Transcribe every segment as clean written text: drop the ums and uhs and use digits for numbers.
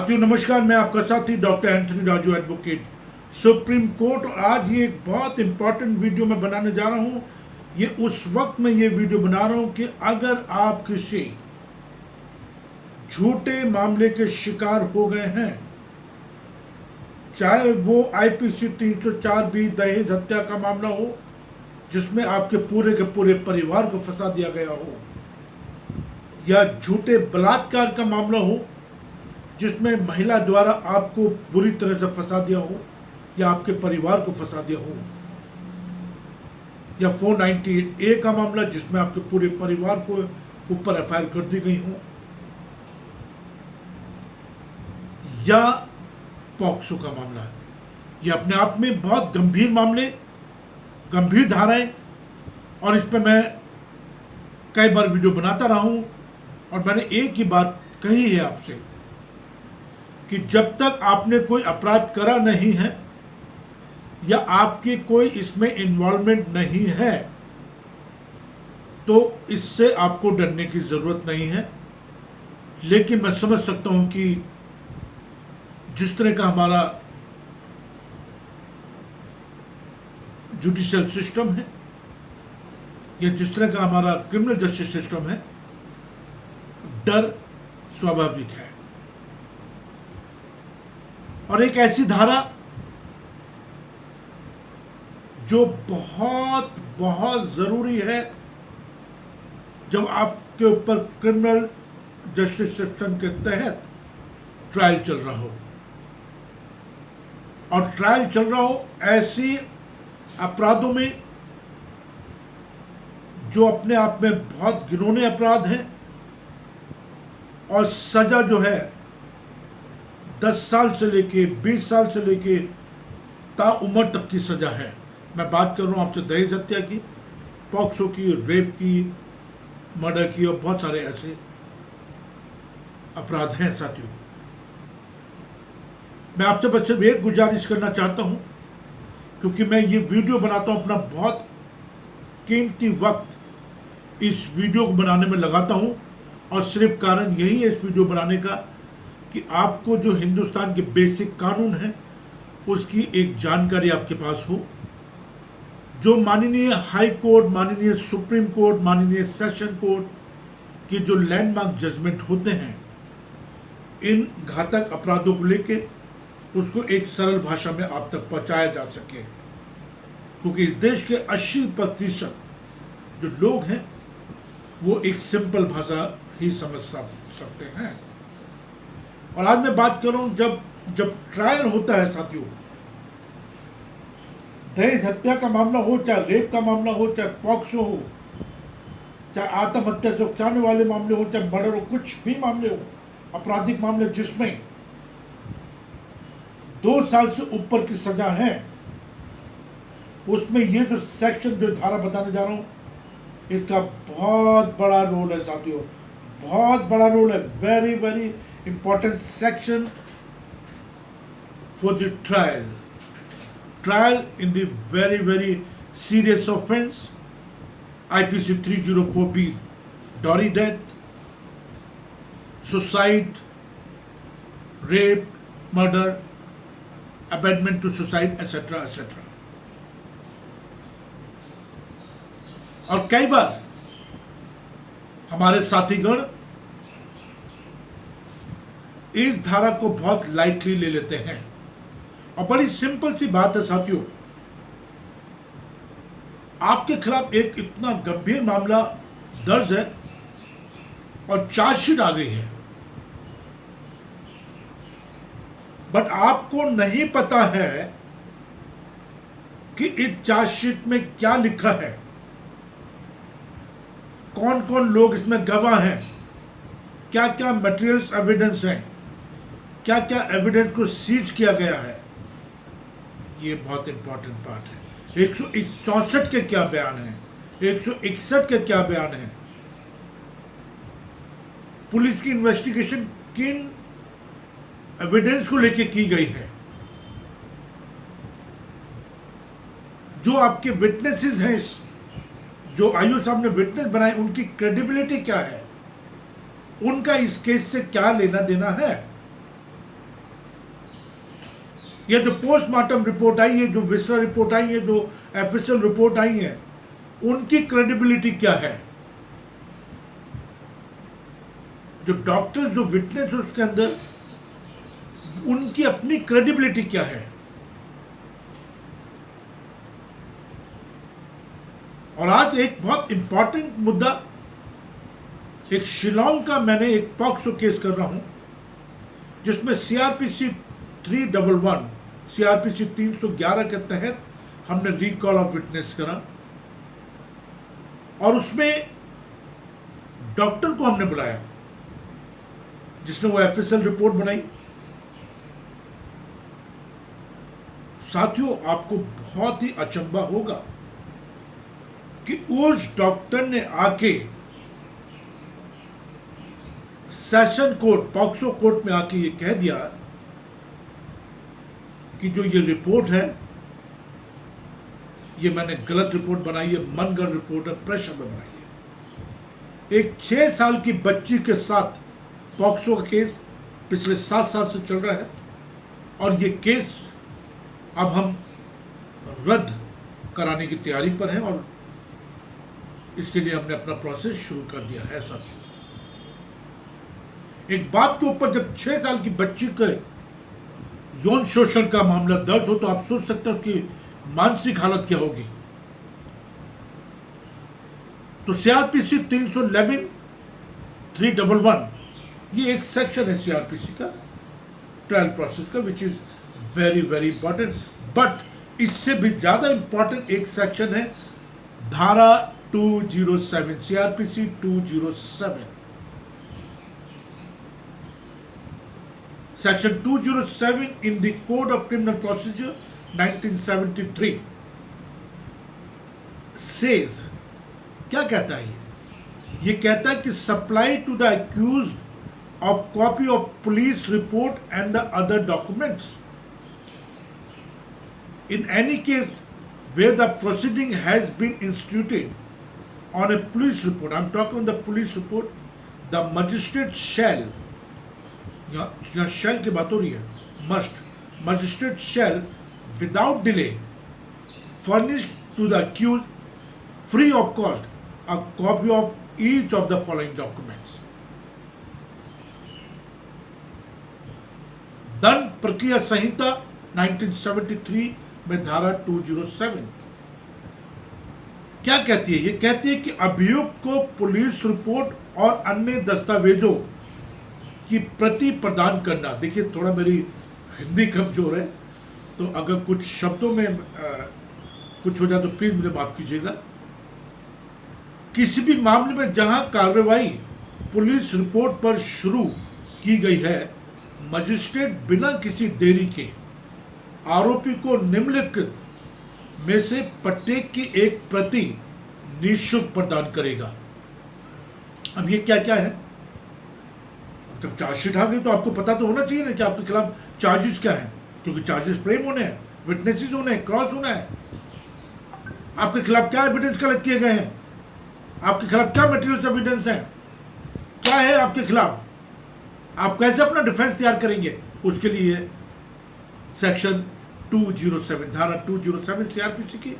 साथियों नमस्कार, मैं आपका साथी doctor Anthony Raju advocate supreme court. और आज ये एक बहुत इंपॉर्टेंट वीडियो मैं बनाने जा रहा हूँ। ये उस वक्त मैं ये वीडियो बना रहा हूँ कि अगर आप किसी झूठे मामले के शिकार हो गए हैं, चाहे वो आईपीसी 304 भी दहेज हत्या का मामला हो जिसमें आपके पूरे के पूरे परिवार को फंसा दिया गया हो, या झूठे बलात्कार का मामला हो जिसमें महिला द्वारा आपको बुरी तरह से फंसा दिया हो या आपके परिवार को फंसा दिया हो, या 498A का मामला जिसमें आपके पूरे परिवार को ऊपर एफआईआर कर दी गई हो, या पॉक्सो का मामला है। ये अपने आप में बहुत गंभीर मामले, गंभीर धाराएं, और इस पर मैं कई बार वीडियो बनाता रहा हूं। और मैंने एक ही बात कही है आपसे कि जब तक आपने कोई अपराध करा नहीं है या आपकी कोई इसमें इन्वॉल्वमेंट नहीं है तो इससे आपको डरने की ज़रूरत नहीं है। लेकिन मैं समझ सकता हूं कि जिस तरह का हमारा जुडिशियल सिस्टम है या जिस तरह का हमारा क्रिमिनल जस्टिस सिस्टम है, डर स्वाभाविक है। और एक ऐसी धारा जो बहुत बहुत ज़रूरी है जब आपके ऊपर क्रिमिनल जस्टिस सिस्टम के तहत ट्रायल चल रहा हो, और ट्रायल चल रहा हो ऐसी अपराधों में जो अपने आप में बहुत घिनौने अपराध हैं और सज़ा जो है 10 साल से लेके 20 साल से लेके ताउम्र तक की सज़ा है। मैं बात कर रहा हूँ आपसे दहेज हत्या की, पॉक्सो की, रेप की, मर्डर की, और बहुत सारे ऐसे अपराध हैं। साथियों, मैं आपसे बस सिर्फ एक गुजारिश करना चाहता हूँ, क्योंकि मैं ये वीडियो बनाता हूँ, अपना बहुत कीमती वक्त इस वीडियो को बनाने में लगाता हूँ, और सिर्फ कारण यही है इस वीडियो बनाने का कि आपको जो हिंदुस्तान के बेसिक कानून हैं उसकी एक जानकारी आपके पास हो। जो माननीय हाई कोर्ट, माननीय सुप्रीम कोर्ट, माननीय सेशन कोर्ट के जो लैंडमार्क जजमेंट होते हैं इन घातक अपराधों को लेके, उसको एक सरल भाषा में आप तक पहुंचाया जा सके, क्योंकि इस देश के 80% जो लोग हैं वो एक सिंपल भाषा ही समझ सकते हैं। और आज मैं बात कर रहा हूं जब ट्रायल होता है साथियों, दहेज हत्या का मामला हो, चाहे रेप का मामला हो, चाहे पॉक्सो हो, चाहे आत्महत्या से उकसाने वाले मामले हो, चाहे मर्डर हो, कुछ भी मामले हो, आपराधिक मामले जिसमें 2 साल से ऊपर की सजा है, उसमें ये जो सेक्शन, जो धारा बताने जा रहा हूं, इसका बहुत बड़ा रोल है साथियों, बहुत बड़ा रोल है। Very very important section for the trial in the very very serious offence IPC 304B, dowry death, suicide, rape, murder, abetment to suicide, etcetera etcetera. और कई बार हमारे साथीगण इस धारा को बहुत लाइटली ले लेते हैं। और बड़ी सिंपल सी बात है साथियों, आपके खिलाफ एक इतना गंभीर मामला दर्ज है और चार्जशीट आ गई है, बट आपको नहीं पता है कि इस चार्जशीट में क्या लिखा है, कौन कौन लोग इसमें गवाह हैं, क्या क्या मटेरियल्स एविडेंस हैं, क्या क्या एविडेंस को सीज किया गया है। ये बहुत इंपॉर्टेंट पार्ट है। 164 के क्या बयान हैं, 161 के क्या बयान हैं, पुलिस की इन्वेस्टिगेशन किन एविडेंस को लेके की गई है, जो आपके विटनेसेस हैं, जो आयु साहब ने विटनेस बनाए, उनकी क्रेडिबिलिटी क्या है, उनका इस केस से क्या लेना देना है। ये जो पोस्टमार्टम रिपोर्ट आई है, जो विसरा रिपोर्ट आई है, जो एफएसएल रिपोर्ट आई है, उनकी क्रेडिबिलिटी क्या है? जो डॉक्टर्स, जो विटनेस है उसके अंदर, उनकी अपनी क्रेडिबिलिटी क्या है? और आज एक बहुत इंपॉर्टेंट मुद्दा, एक शिलोंग का मैंने एक पॉक्सो केस कर रहा हूं जिसमें सीआरपीसी 311, सीआरपीसी 311 के तहत हमने रिकॉल ऑफ विटनेस करा और उसमें डॉक्टर को हमने बुलाया जिसने वो एफएसएल रिपोर्ट बनाई। साथियों, आपको बहुत ही अचंभा होगा कि उस डॉक्टर ने आके सेशन कोर्ट, पॉक्सो कोर्ट में आके ये कह दिया कि जो ये रिपोर्ट है, ये मैंने गलत रिपोर्ट बनाई है, मनगढ़ंत रिपोर्ट है, प्रेशर में बनाई है। एक 6 साल की बच्ची के साथ पॉक्सो का केस पिछले 7 साल से चल रहा है और ये केस अब हम रद्द कराने की तैयारी पर हैं और इसके लिए हमने अपना प्रोसेस शुरू कर दिया है। साथियों, एक बाप के ऊपर जब 6 साल की बच्ची के यौन शोषण का मामला दर्ज हो तो आप सोच सकते हैं उसकी मानसिक हालत क्या होगी। तो सीआरपीसी 311 ये एक सेक्शन है सीआरपीसी का, ट्रायल प्रोसेस का, which is very very important. But इससे भी ज्यादा इंपॉर्टेंट एक सेक्शन है धारा 207, CrPC 207, section 207 in the code of criminal procedure 1973 says, क्या कहता है ये कहता है कि supply to the accused of copy of police report and the other documents in any case where the proceeding has been instituted on a police report. I'm talking the police report. The magistrate shall, यहाँ shall की बात हो रही है, must, magistrate shall without delay furnish to the accused free of cost a copy of each of the following documents. दंड प्रक्रिया संहिता 1973 में धारा 207 क्या कहती है? ये कहती है कि अभियुक्त को पुलिस रिपोर्ट और अन्य दस्तावेजों की प्रति प्रदान करना। देखिए, थोड़ा मेरी हिंदी कमजोर है तो अगर कुछ शब्दों में कुछ हो जाए तो प्लीज मुझे माफ कीजिएगा। किसी भी मामले में जहां कार्रवाई पुलिस रिपोर्ट पर शुरू की गई है, मजिस्ट्रेट बिना किसी देरी के आरोपी को निम्नलिखित में से प्रत्येक की एक प्रति निःशुल्क प्रदान करेगा। अब ये क्या क्या है? जब चार्जशीट आ गई तो आपको पता तो होना चाहिए ना कि आपके खिलाफ चार्जेस क्या हैं, क्योंकि चार्जेस फ्रेम होने हैं, विटनेसेस होने हैं, क्रॉस होना है। आपके खिलाफ क्या एविडेंस कलेक्ट किए गए हैं, आपके खिलाफ क्या मटेरियल्स एविडेंस है, क्या है आपके खिलाफ, आप कैसे अपना डिफेंस तैयार करेंगे, उसके लिए सेक्शन 207, धारा 207 सीआरपीसी की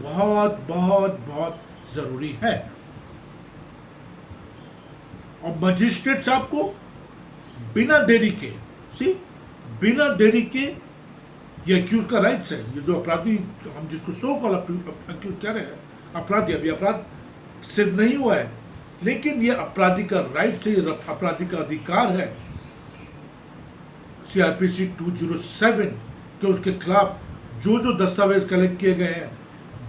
बहुत बहुत बहुत जरूरी है। और मजिस्ट्रेट साहब को बिना देरी के, बिना देरी के, ये अक्यूज का राइट्स है, ये जो अपराधी हम जिसको सो कॉल अक्यूज कह रहे हैं, अपराधी, अभी अपराध सिद्ध नहीं हुआ है, लेकिन ये अपराधी का राइट है, ये अपराधी का अधिकार है सीआरपीसी 207 के उसके खिलाफ जो दस्तावेज कलेक्ट किए गए हैं,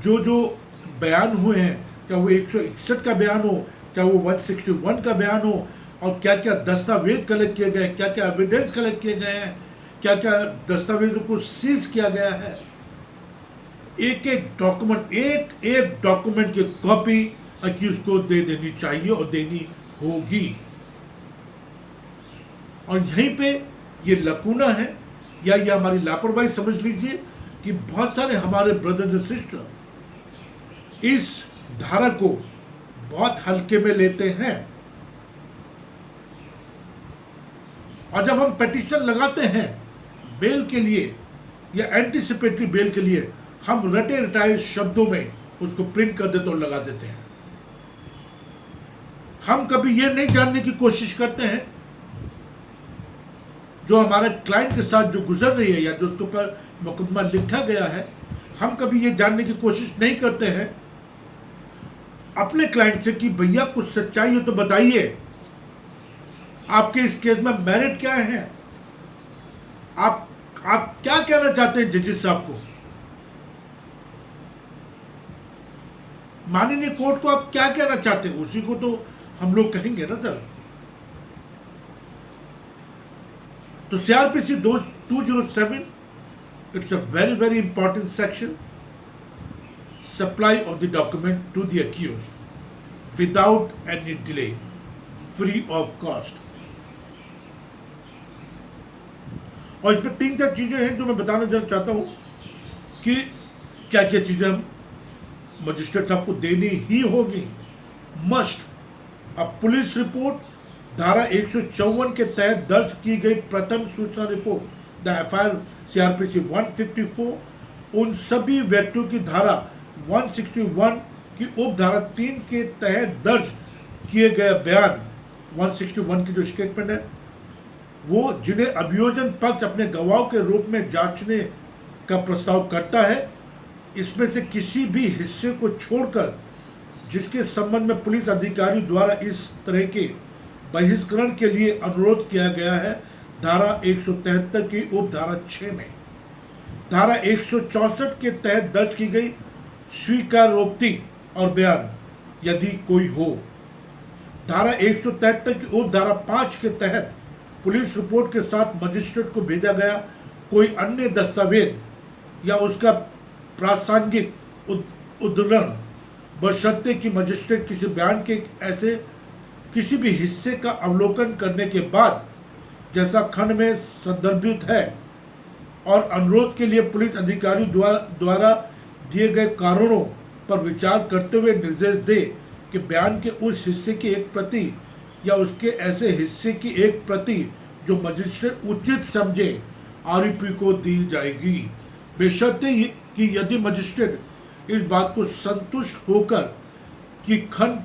जो बयान हुए हैं, चाहे वो 161 का बयान हो, चाहे वो 161 का बयान हो, और क्या क्या दस्तावेज कलेक्ट किए गए, क्या क्या एविडेंस कलेक्ट किए गए हैं, क्या क्या दस्तावेजों को सीज किया गया है, एक एक डॉक्यूमेंट की कॉपी अक्यूज को दे देनी चाहिए और देनी होगी। और यहीं पे ये लकूना है या ये हमारी लापरवाही समझ लीजिए कि बहुत सारे हमारे ब्रदर्स एंड सिस्टर इस धारा को बहुत हल्के में लेते हैं। और जब हम पिटीशन लगाते हैं बेल के लिए या एंटीसिपेटरी बेल के लिए हम रटे रटाए शब्दों में उसको प्रिंट कर देते और लगा देते हैं। हम कभी ये नहीं जानने की कोशिश करते हैं जो हमारे क्लाइंट के साथ जो गुजर रही है या जो उसके ऊपर मुकदमा लिखा गया है, हम कभी ये जानने की कोशिश नहीं करते हैं अपने क्लाइंट से कि भैया कुछ सच्चाई हो तो बताइए, आपके इस केस में मेरिट क्या है, आप क्या कहना चाहते हैं जजेस साहब को, माननीय कोर्ट को आप क्या कहना चाहते हैं, उसी को तो हम लोग कहेंगे ना सर। तो CRPC 207, it's a very very important section, supply of the document to the accused without any delay, free of cost। और इसमें 3-4 चीजें हैं जो मैं बताना चाहता हूं कि क्या क्या चीजें हम मजिस्ट्रेट साहब को देनी ही होगी, मस्ट। अब पुलिस रिपोर्ट, धारा 154 के तहत दर्ज की गई प्रथम सूचना रिपोर्ट, द FIR CRPC 154, उन सभी व्यक्तियों की धारा 161 की उपधारा 3 के तहत दर्ज किए गए बयान, 161 की जो स्टेटमेंट है वो, जिन्हें अभियोजन पक्ष अपने गवाह के रूप में जांचने का प्रस्ताव करता है, इसमें से किसी भी हिस्से को छोड़कर जिसके संबंध में पुलिस अधिकारी द्वारा इस तरह के बहिष्करण के लिए अनुरोध किया गया है, धारा 173 की उपधारा 6 में, धारा 164 के तहत दर्ज की गई स्वीकारोक्ति और बयान यदि कोई हो, धारा 173 की उपधारा 5 के तहत पुलिस रिपोर्ट के साथ मजिस्ट्रेट को भेजा गया कोई अन्य दस्तावेज या उसका प्रासंगिक उद्धरण, बशर्ते कि मजिस्ट्रेट किसी बयान के ऐसे किसी भी हिस्से का अवलोकन करने के बाद, जैसा खंड में संदर्भित है, और अनुरोध के लिए पुलिस अधिकारी द्वारा दिए गए कारणों पर विचार करते हुए निर्देश दे कि बयान के उस हिस्से की एक प्रति या उसके ऐसे हिस्से की एक प्रति जो मजिस्ट्रेट उचित समझे आरोपी को दी जाएगी, बेशर्ते कि यदि मजिस्ट्रेट इस बात को संतुष्ट होकर कि खंड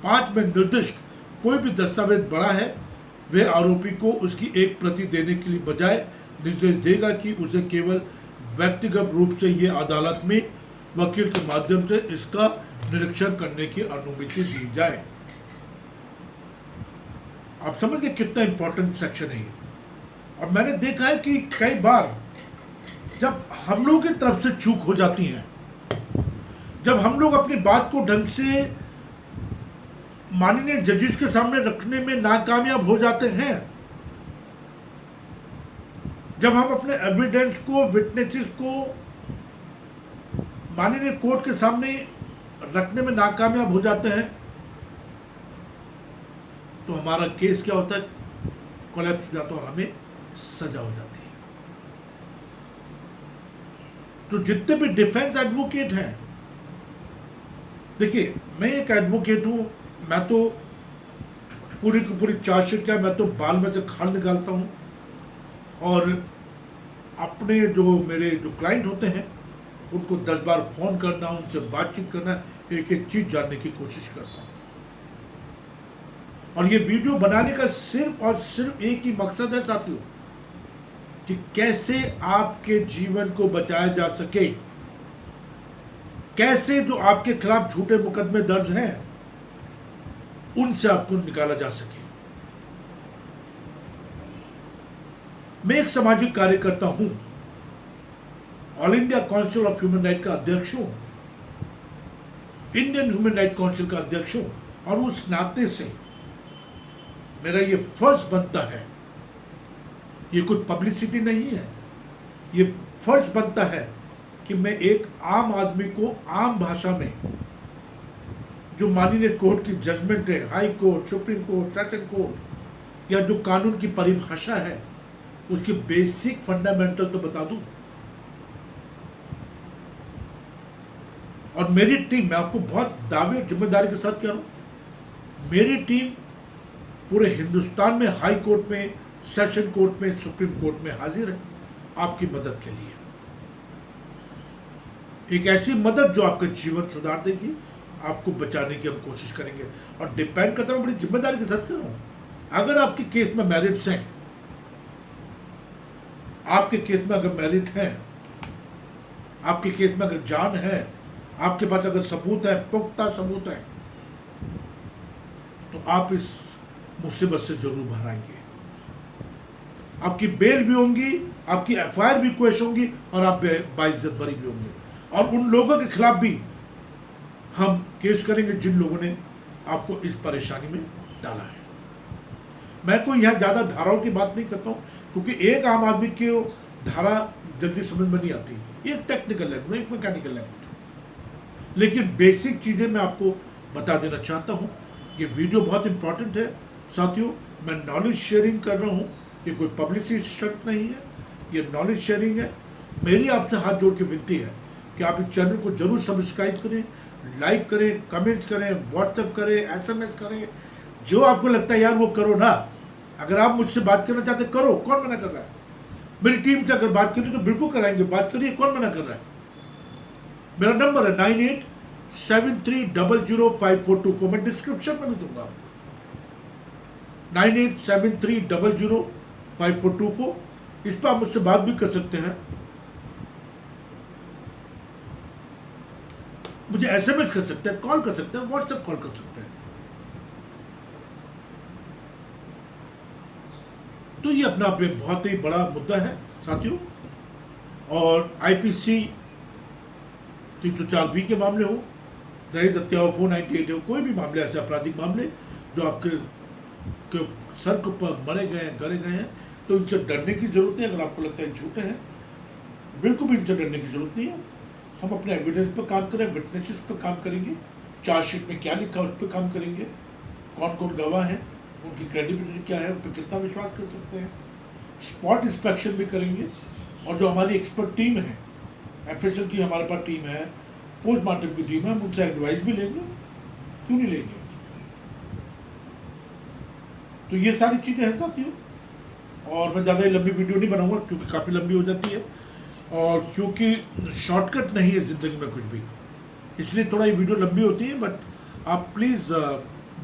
5 में निर्दिष्ट कोई भी दस्तावेज बड़ा है, वे आरोपी को उसकी एक प्रति देने के लिए बजाय निर्देश देगा कि उसे केवल व्यक्तिगत रूप से ये अदालत में वकील के माध्यम से इसका निरीक्षण करने की अनुमति दी जाए। आप समझ गए कितना इंपॉर्टेंट सेक्शन है ये। और मैंने देखा है कि कई बार जब हम लोगों की तरफ से चूक हो जाती है, जब हम लोग अपनी बात को ढंग से माननीय जजेस के सामने रखने में नाकामयाब हो जाते हैं, जब हम अपने एविडेंस को, विटनेसेस को माननीय कोर्ट के सामने रखने में नाकामयाब हो जाते हैं, तो हमारा केस क्या होता है, कोलैप्स हो जाता है और हमें सजा हो जाती है। तो जितने भी डिफेंस एडवोकेट हैं, देखिए मैं एक एडवोकेट हूं, मैं तो पूरी की पूरी चार्जशीट का मैं तो बाल में से खाल निकालता हूं, और अपने जो मेरे जो क्लाइंट होते हैं उनको 10 बार फोन करना, उनसे बातचीत करना, एक एक चीज जानने की कोशिश करता हूं। और ये वीडियो बनाने का सिर्फ और सिर्फ एक ही मकसद है साथियों, कि कैसे आपके जीवन को बचाया जा सके, कैसे जो आपके खिलाफ झूठे मुकदमे दर्ज हैं उनसे आपको निकाला जा सके। मैं एक सामाजिक कार्यकर्ता हूं, all India council of human right का अध्यक्ष हूं, इंडियन ह्यूमन राइट काउंसिल का अध्यक्ष हूं, और उस नाते से मेरा ये फर्ज बनता है, ये कुछ पब्लिसिटी नहीं है, ये फर्ज बनता है कि मैं एक आम आदमी को आम भाषा में जो माननीय कोर्ट की जजमेंट है, high court, supreme court, session court, या जो कानून की परिभाषा है उसकी बेसिक फंडामेंटल तो बता दूं। और मेरी टीम, मैं आपको बहुत दावे जिम्मेदारी के साथ कह रहा हूं, मेरी टीम पूरे हिंदुस्तान में हाई कोर्ट में, सेशन कोर्ट में, सुप्रीम कोर्ट में हाजिर है आपकी मदद के लिए, एक ऐसी मदद जो आपका जीवन सुधार देगी, आपको बचाने की हम कोशिश करेंगे। और डिपेंड करता है, बड़ी जिम्मेदारी के साथ कर रहा हूं। अगर आपके केस में मेरिट्स हैं, आपके केस में अगर मेरिट है, आपके केस में अगर जान है, आपके पास अगर सबूत है, पुख्ता सबूत है, तो आप इस मुसीबत से जरूर बाहर आएंगे। आपकी बेल भी होंगी, आपकी एफआईआर भी क्वेश होंगी, और आप बाइज्जत बरी भी होंगे। और उन लोगों के खिलाफ भी हम केस करेंगे जिन लोगों ने आपको इस परेशानी में डाला है। मैं कोई यहां ज्यादा धाराओं की बात नहीं करता हूं, क्योंकि एक आम आदमी की धारा जल्दी समझ में नहीं आती। ये टेक्निकल लैंग्वेज, एक मैकेनिकल लैंग्वेज, लेकिन बेसिक चीजें मैं आपको बता देना चाहता हूं। ये वीडियो बहुत इंपॉर्टेंट है साथियों, मैं नॉलेज शेयरिंग कर रहा हूं, ये कोई पब्लिसिटी स्टंट नहीं है, ये नॉलेज शेयरिंग है। मेरी आपसे हाथ जोड़ के विनती है कि आप इस चैनल को जरूर सब्सक्राइब करें, लाइक करें, कमेंट्स करें, व्हाट्सएप करें, एसएमएस करें, जो आपको लगता है यार वो करो ना। अगर आप मुझसे बात करना चाहते करो, कौन मना कर रहा है? मेरी टीम से अगर बात करनी तो बिल्कुल कराएंगे, बात करिए, कौन मना कर रहा है? मेरा नंबर है 9873000542, मैं डिस्क्रिप्शन में भी दूंगा आपको, 9873000542, इस पर आप मुझसे बात भी कर सकते हैं, मुझे एसएमएस कर सकते हैं, कॉल कर सकते हैं, व्हाट्सएप कॉल कर सकते हैं। तो ये अपना आप एक बहुत ही बड़ा मुद्दा है साथियों। और आईपीसी 304B के मामले हो, दहेज हत्या हो, 498 हो, कोई भी मामले, ऐसे आपराधिक मामले जो आपके सर के ऊपर मरे गए हैं, गड़े गए हैं, तो इनसे डरने की जरूरत नहीं। अगर आपको लगता है झूठे हैं, बिल्कुल भी इनसे डरने की जरूरत नहीं है। हम अपने एविडेंस पर काम करें, विटनेसेस पर काम करेंगे, चार्जशीट में क्या लिखा है उस पर काम करेंगे, कौन कौन गवाह है, उनकी क्रेडिबिलिटी क्या है, उन पर कितना विश्वास कर सकते हैं, स्पॉट इंस्पेक्शन भी करेंगे। और जो हमारी एक्सपर्ट टीम है, एफएसएल की हमारे पास टीम है, पोस्टमार्टम की टीम है, हम उनसे एडवाइस भी लेंगे, क्यों नहीं लेंगे। तो ये सारी चीज़ें हैं साथियों। और मैं ज़्यादा ही लंबी वीडियो नहीं बनाऊंगा, क्योंकि काफ़ी लंबी हो जाती है, और क्योंकि शॉर्टकट नहीं है ज़िंदगी में कुछ भी, इसलिए थोड़ा ये वीडियो लंबी होती है। बट आप प्लीज़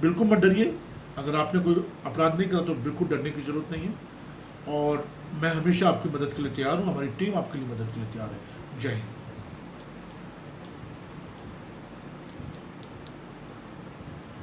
बिल्कुल मत डरिए, अगर आपने कोई अपराध नहीं करा तो बिल्कुल डरने की ज़रूरत नहीं है। और मैं हमेशा आपकी मदद के लिए तैयार हूँ, हमारी टीम आपके लिए मदद के लिए तैयार है। जय हिंद।